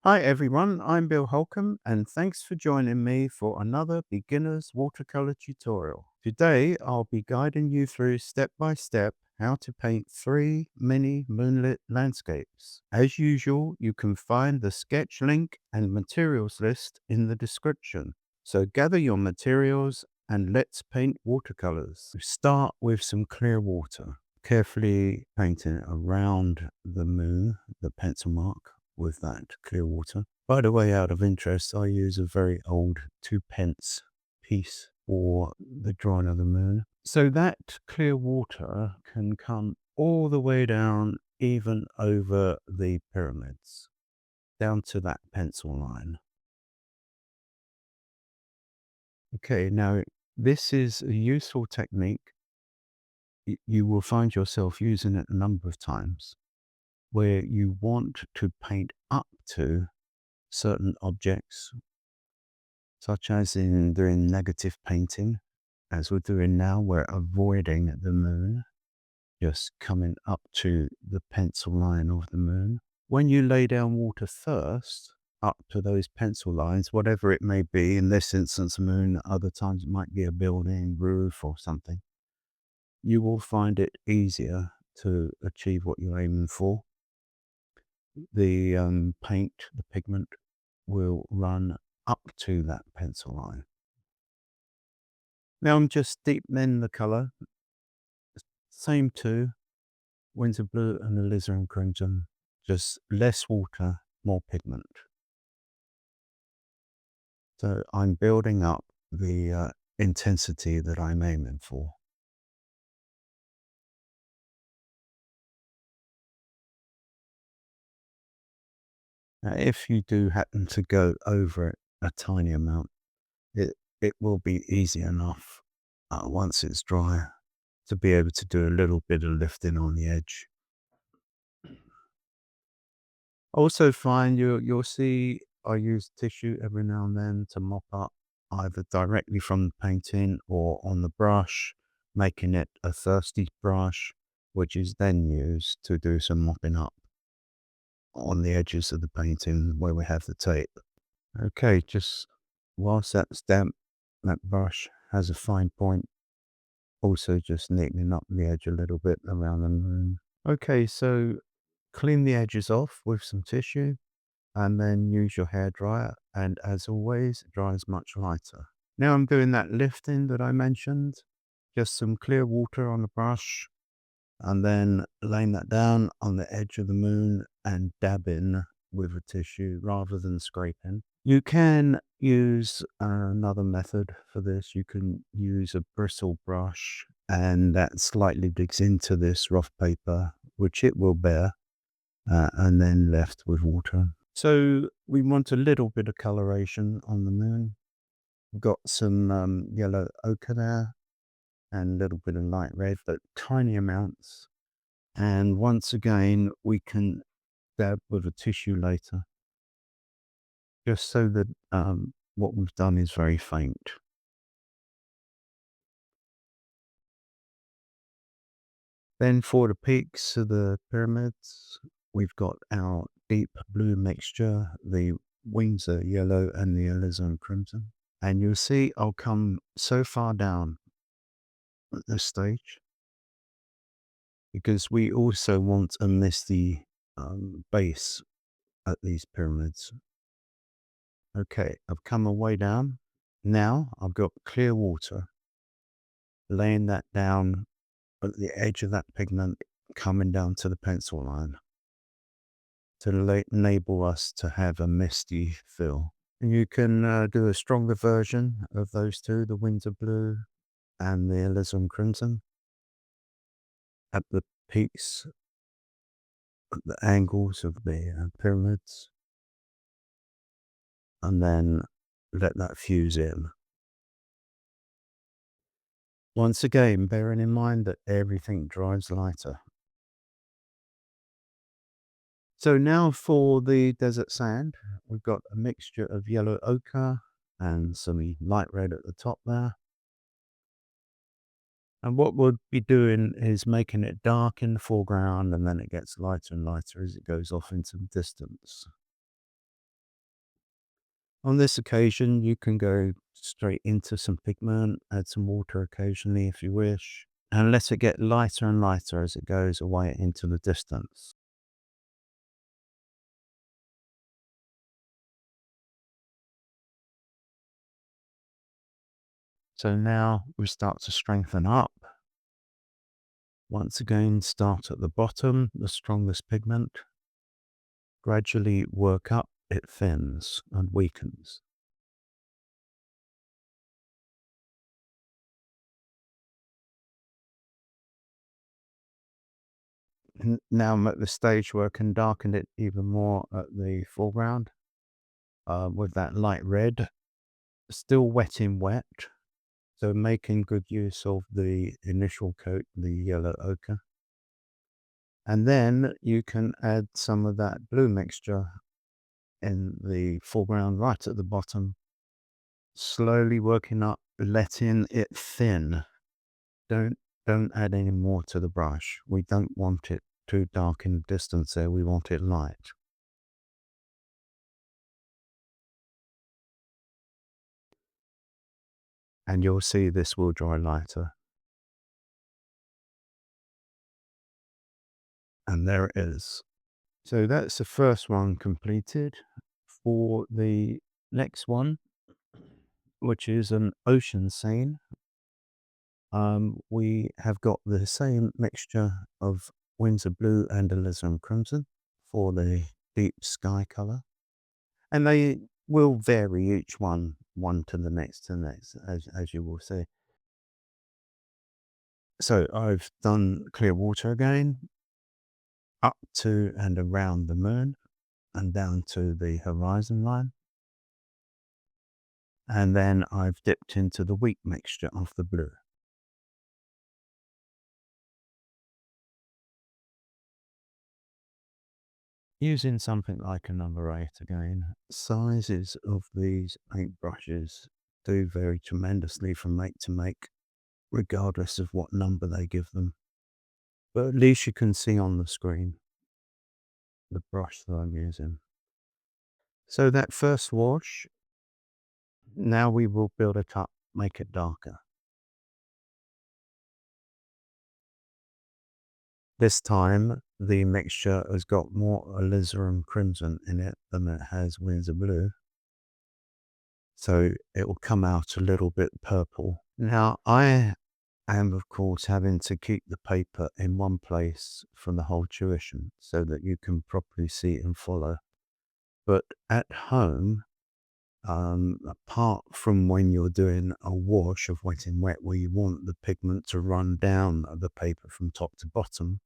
Hi everyone, I'm Bill Holcomb and thanks for joining me for another beginner's watercolor tutorial. Today I'll be guiding you through step by step how to paint 3 mini moonlit landscapes. As usual, you can find the sketch link and materials list in the description. So gather your materials and let's paint watercolors. Start with some clear water, carefully painting around the moon, the pencil mark with that clear water. By the way, out of interest, I use a very old 2 pence piece for the drawing of the moon. So that clear water can come all the way down, even over the pyramids, down to that pencil line. Okay, now this is a useful technique. You will find yourself using it a number of times where you want to paint up to certain objects, such as in doing negative painting, as we're doing now, we're avoiding the moon, just coming up to the pencil line of the moon. When you lay down water first, up to those pencil lines, whatever it may be, in this instance, a moon, other times it might be a building, roof, or something, you will find it easier to achieve what you're aiming for. The paint, the pigment, will run up to that pencil line. Now I'm just deepening the color. Same two, Winsor Blue and Alizarin Crimson, just less water, more pigment. So I'm building up the intensity that I'm aiming for. Now, if you do happen to go over it a tiny amount, it will be easy enough once it's dry to be able to do a little bit of lifting on the edge. Also find you'll see I use tissue every now and then to mop up either directly from the painting or on the brush, making it a thirsty brush, which is then used to do some mopping up on the edges of the painting where we have the tape. Okay, just whilst that's damp, that brush has a fine point, also just neatening up the edge a little bit around the moon. Okay, so clean the edges off with some tissue and then use your hairdryer. And as always, it dries much lighter. Now I'm doing that lifting that I mentioned, just some clear water on the brush and then laying that down on the edge of the moon and dabbing with a tissue rather than scraping. You can use another method for this. You can use a bristle brush and that slightly digs into this rough paper, which it will bear, and then left with water. So we want a little bit of coloration on the moon. We've got some yellow ochre there and a little bit of light red, but tiny amounts. And once again, we can dab with a tissue later, just so that what we've done is very faint. Then for the peaks of the pyramids, we've got our deep blue mixture, the Winsor Yellow and the Alizarin Crimson. And you'll see I'll come so far down at this stage because we also want a misty base at these pyramids. Okay, I've come a way down. Now I've got clear water, laying that down at the edge of that pigment, coming down to the pencil line to enable us to have a misty feel. You can do a stronger version of those two, the Winsor Blue and the Alizarin Crimson, at the peaks, at the angles of the pyramids, and then let that fuse in. Once again, bearing in mind that everything dries lighter. So now for the desert sand, we've got a mixture of yellow ochre and some light red at the top there. And what we'll be doing is making it dark in the foreground and then it gets lighter and lighter as it goes off into the distance. On this occasion, you can go straight into some pigment, add some water occasionally if you wish, and let it get lighter and lighter as it goes away into the distance. So now we start to strengthen up. Once again, start at the bottom, the strongest pigment. Gradually work up, it thins and weakens. Now I'm at the stage where I can darken it even more at the foreground with that light red, still wet in wet. So making good use of the initial coat, the yellow ochre. And then you can add some of that blue mixture in the foreground right at the bottom, slowly working up, letting it thin. Don't don't add any more to the brush. We don't want it too dark in the distance there. We want it light. And you'll see this will dry lighter. And there it is. So that's the first one completed. For the next one, which is an ocean scene, we have got the same mixture of Winsor Blue and Alizarin Crimson for the deep sky color. And they will vary each one to the next, as you will see. So I've done clear water again, up to and around the moon and down to the horizon line. And then I've dipped into the weak mixture of the blue. Using something like a number 8 again, sizes of these paintbrushes do vary tremendously from make to make, regardless of what number they give them. But at least you can see on the screen the brush that I'm using. So that first wash, now we will build it up, make it darker. This time, the mixture has got more alizarin crimson in it than it has Winsor Blue. So it will come out a little bit purple. Now, I am, of course, having to keep the paper in one place for the whole tuition so that you can properly see and follow. But at home, apart from when you're doing a wash of wet in wet where you want the pigment to run down the paper from top to bottom,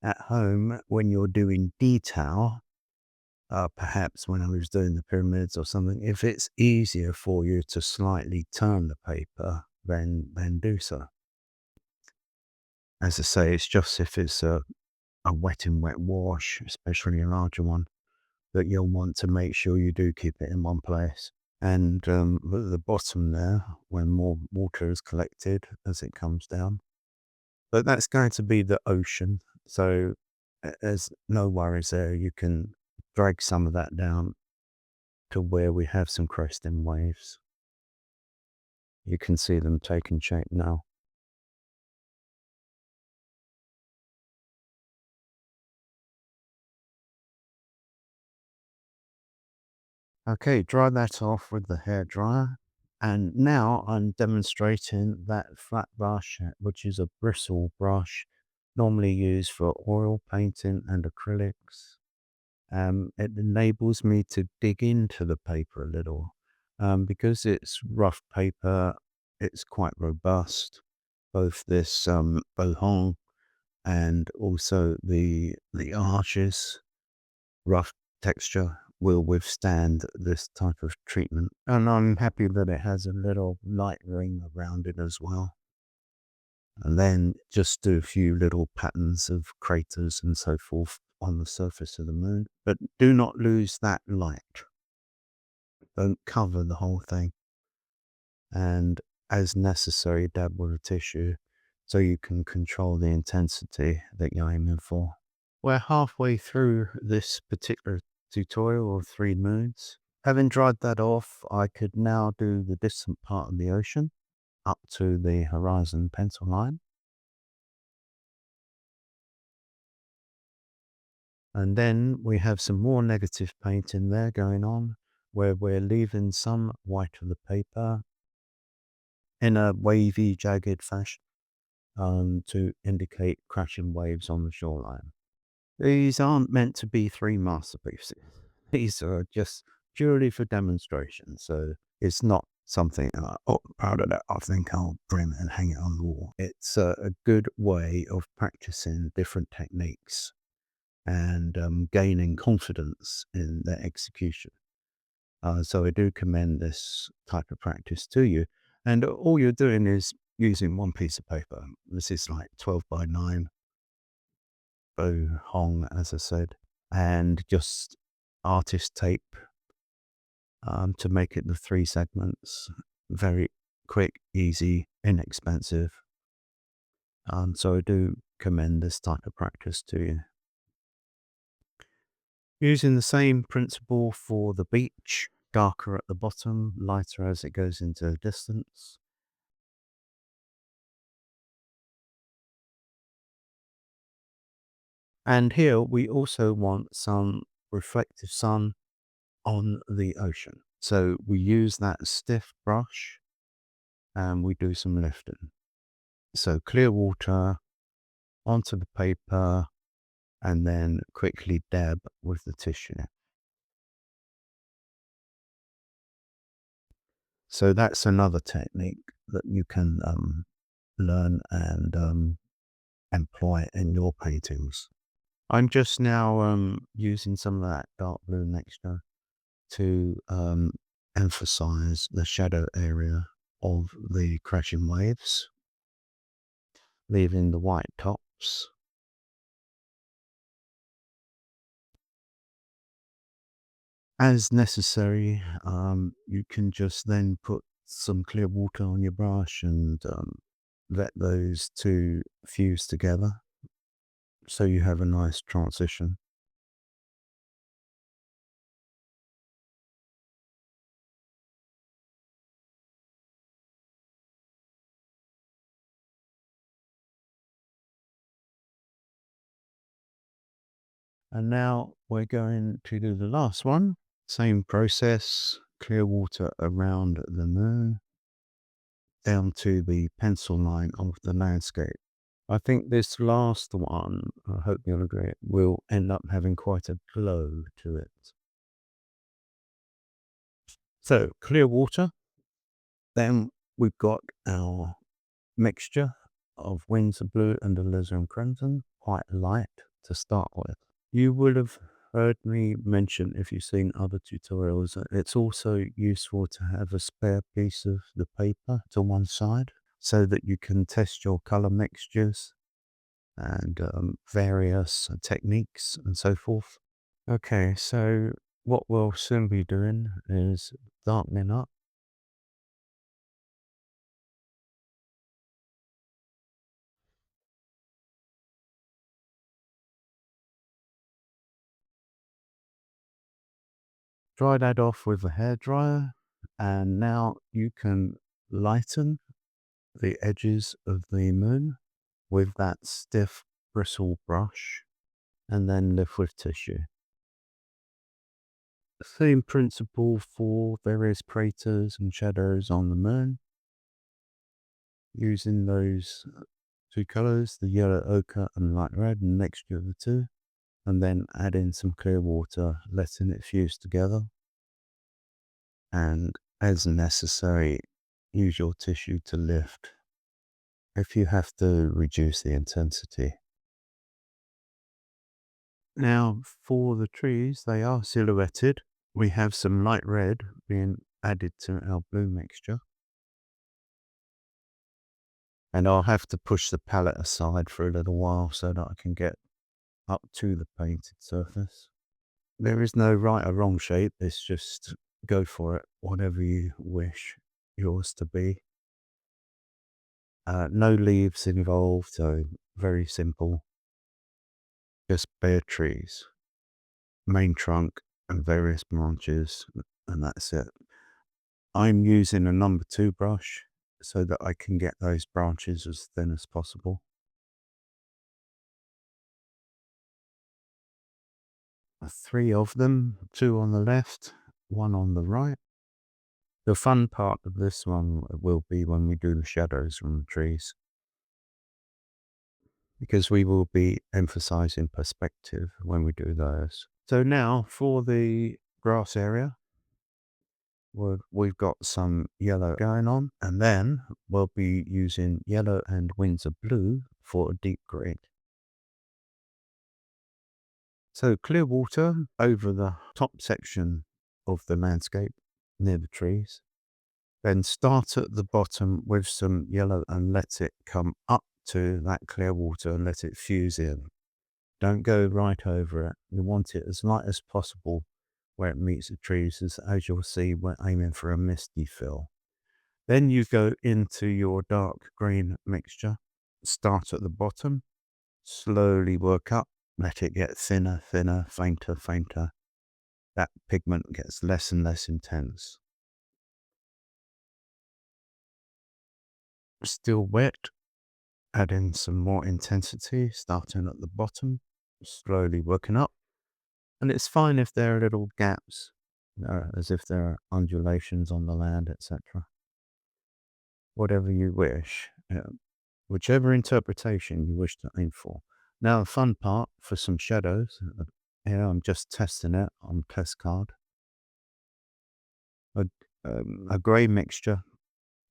at home, when you're doing detail, perhaps when I was doing the pyramids or something, if it's easier for you to slightly turn the paper, then do so. As I say, it's just if it's a wet in wet wash, especially a larger one, that you'll want to make sure you do keep it in one place. And at the bottom there, when more water is collected as it comes down. But that's going to be the ocean. So there's no worries there. You can drag some of that down to where we have some cresting waves. You can see them taking shape now. Okay, dry that off with the hairdryer. And now I'm demonstrating that flat brush, which is a bristle brush, normally used for oil painting and acrylics. It enables me to dig into the paper a little. Because it's rough paper, it's quite robust. Both this Baohong and also the arches, rough texture will withstand this type of treatment. And I'm happy that it has a little light ring around it as well. And then just do a few little patterns of craters and so forth on the surface of the moon. But do not lose that light. Don't cover the whole thing. And as necessary, dab with a tissue so you can control the intensity that you're aiming for. We're halfway through this particular tutorial of 3 moons. Having dried that off, I could now do the distant part of the ocean up to the horizon pencil line. And then we have some more negative painting there going on, where we're leaving some white of the paper in a wavy, jagged fashion to indicate crashing waves on the shoreline. These aren't meant to be three masterpieces. These are just purely for demonstration. So it's not something, oh, proud of that. I think I'll bring it and hang it on the wall. It's a good way of practicing different techniques and gaining confidence in their execution. So I do commend this type of practice to you. And all you're doing is using one piece of paper. This is like 12 by 9 Baohong, as I said, and just artist tape to make it the 3 segments. Very quick, easy, inexpensive. So I do commend this type of practice to you. Using the same principle for the beach, darker at the bottom, lighter as it goes into the distance. And here we also want some reflective sun on the ocean. So we use that stiff brush and we do some lifting. So clear water onto the paper and then quickly dab with the tissue. So that's another technique that you can learn and employ in your paintings. I'm just now using some of that dark blue mixture to emphasize the shadow area of the crashing waves, leaving the white tops. As necessary, you can just then put some clear water on your brush and let those two fuse together so you have a nice transition. And now we're going to do the last one. Same process, clear water around the moon down to the pencil line of the landscape. I think this last one, I hope you'll agree, will end up having quite a glow to it. So clear water, then we've got our mixture of Winsor Blue and Alizarin Crimson, quite light to start with. You would have heard me mention, if you've seen other tutorials, that it's also useful to have a spare piece of the paper to one side so that you can test your color mixtures and various techniques and so forth. Okay, so what we'll soon be doing is darkening up. Dry that off with a hairdryer, and now you can lighten the edges of the moon with that stiff bristle brush and then lift with tissue. Same principle for various craters and shadows on the moon. Using those two colors, the yellow ochre and light red, and mixture of the two, and then add in some clear water, letting it fuse together. And as necessary, use your tissue to lift if you have to reduce the intensity. Now, for the trees, they are silhouetted. We have some light red being added to our blue mixture. And I'll have to push the palette aside for a little while so that I can get up to the painted surface. There is no right or wrong shape. It's just go for it, whatever you wish yours to be. No leaves involved, so very simple. Just bare trees, main trunk and various branches and that's it. I'm using a number 2 brush so that I can get those branches as thin as possible. 3 of them, 2 on the left, 1 on the right. The fun part of this one will be when we do the shadows from the trees, because we will be emphasizing perspective when we do those. So now for the grass area, we've got some yellow going on, and then we'll be using yellow and Winsor Blue for a deep green. So clear water over the top section of the landscape near the trees. Then start at the bottom with some yellow and let it come up to that clear water and let it fuse in. Don't go right over it. You want it as light as possible where it meets the trees. As you'll see, we're aiming for a misty fill. Then you go into your dark green mixture. Start at the bottom, slowly work up, let it get thinner, thinner, fainter, fainter. That pigment gets less and less intense. Still wet, add in some more intensity, starting at the bottom, slowly working up. And it's fine if there are little gaps, as if there are undulations on the land, etc. Whatever you wish, whichever interpretation you wish to aim for. Now, the fun part for some shadows, here I'm just testing it on test card. A grey mixture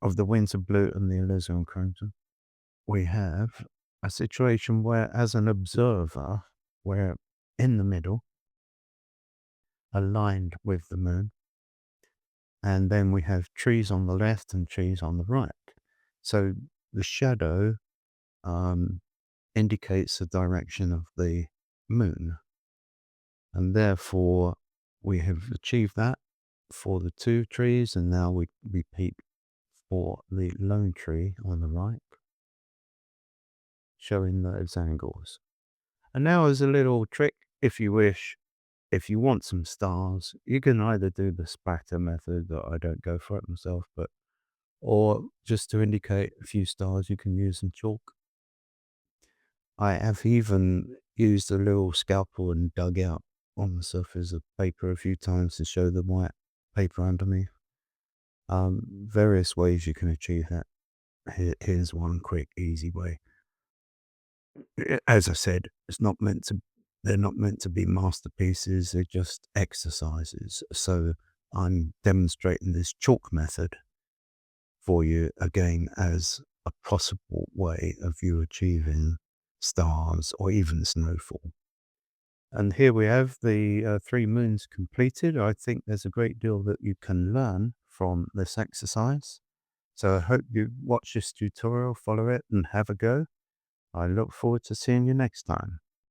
of the Winsor Blue and the Alizarin Crimson. We have a situation where, as an observer, we're in the middle, aligned with the moon, and then we have trees on the left and trees on the right. So the shadow indicates the direction of the moon, and therefore we have achieved that for the 2 trees, and now we repeat for the lone tree on the right, showing those angles. And now as a little trick, if you wish, if you want some stars, you can either do the spatter method, that I don't go for it myself, or just to indicate a few stars, you can use some chalk. I have even used a little scalpel and dug out on the surface of paper a few times to show the white paper underneath. Various ways you can achieve that. Here's one quick, easy way. As I said, they're not meant to be masterpieces, they're just exercises. So I'm demonstrating this chalk method for you again as a possible way of you achieving stars or even snowfall. And here we have the 3 moons completed. I think there's a great deal that you can learn from this exercise. So I hope you watch this tutorial, follow it, and have a go. I look forward to seeing you next time.